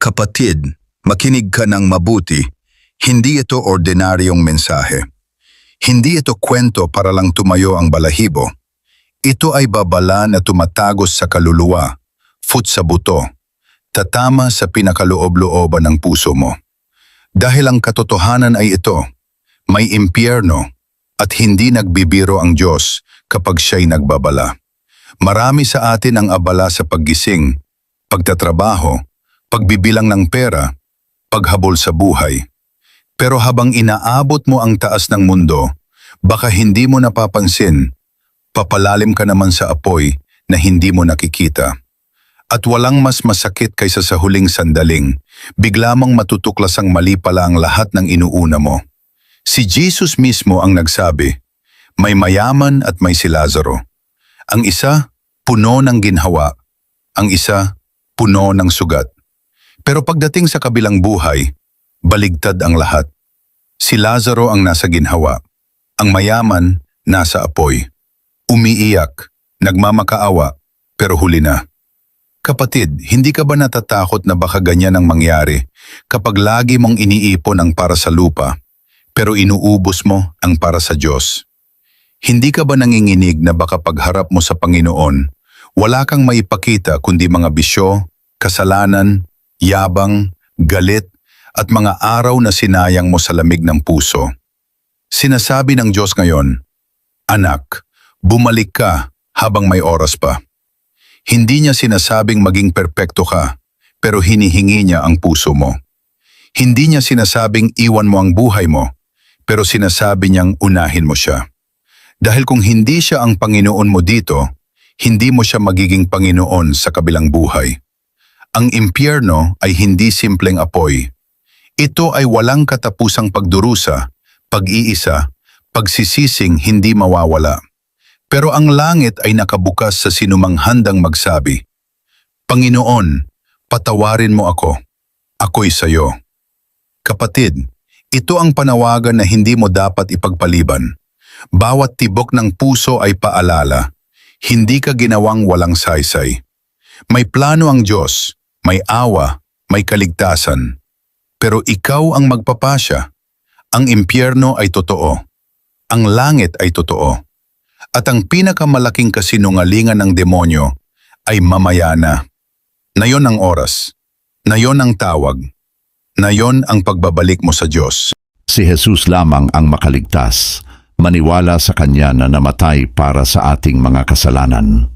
Kapatid, makinig ka ng mabuti. Hindi ito ordinaryong mensahe. Hindi ito kwento para lang tumayo ang balahibo. Ito ay babala na tumatagos sa kaluluwa, foot sa buto, tatama sa pinakaloob-looban ng puso mo. Dahil ang katotohanan ay ito, may impyerno at hindi nagbibiro ang Diyos kapag siya'y nagbabala. Marami sa atin ang abala sa paggising, pagtatrabaho, pagbibilang ng pera, paghabol sa buhay. Pero habang inaabot mo ang taas ng mundo, baka hindi mo napapansin, papalalim ka naman sa apoy na hindi mo nakikita. At walang mas masakit kaysa sa huling sandaling, bigla mong matutuklasang mali pala ang lahat ng inuuna mo. Si Jesus mismo ang nagsabi, may mayaman at may si Lazaro. Ang isa, puno ng ginhawa. Ang isa, puno ng sugat. Pero pagdating sa kabilang buhay, baligtad ang lahat. Si Lazaro ang nasa ginhawa. Ang mayaman, nasa apoy. Umiiyak, nagmamakaawa, pero huli na. Kapatid, hindi ka ba natatakot na baka ganyan ang mangyari kapag lagi mong iniipon ang para sa lupa, pero inuubos mo ang para sa Diyos? Hindi ka ba nanginginig na baka pagharap mo sa Panginoon, wala kang maipakita kundi mga bisyo, kasalanan, yabang, galit, at mga araw na sinayang mo sa lamig ng puso? Sinasabi ng Diyos ngayon, anak, bumalik ka habang may oras pa. Hindi niya sinasabing maging perpekto ka, pero hinihingi niya ang puso mo. Hindi niya sinasabing iwan mo ang buhay mo, pero sinasabi niyang unahin mo siya. Dahil kung hindi siya ang Panginoon mo dito, hindi mo siya magiging Panginoon sa kabilang buhay. Ang impyerno ay hindi simpleng apoy. Ito ay walang katapusang pagdurusa, pag-iisa, pagsisising hindi mawawala. Pero ang langit ay nakabukas sa sinumang handang magsabi, Panginoon, patawarin mo ako. Ako'y sayo. Kapatid, ito ang panawagan na hindi mo dapat ipagpaliban. Bawat tibok ng puso ay paalala. Hindi ka ginawang walang saysay. May plano ang Diyos, may awa, may kaligtasan. Pero ikaw ang magpapasya. Ang impyerno ay totoo. Ang langit ay totoo. At ang pinakamalaking kasinungalingan ng demonyo ay mamaya na. Nayon ang oras. Nayon ang tawag. Nayon ang pagbabalik mo sa Diyos. Si Jesus lamang ang makaligtas. Maniwala sa Kanya na namatay para sa ating mga kasalanan.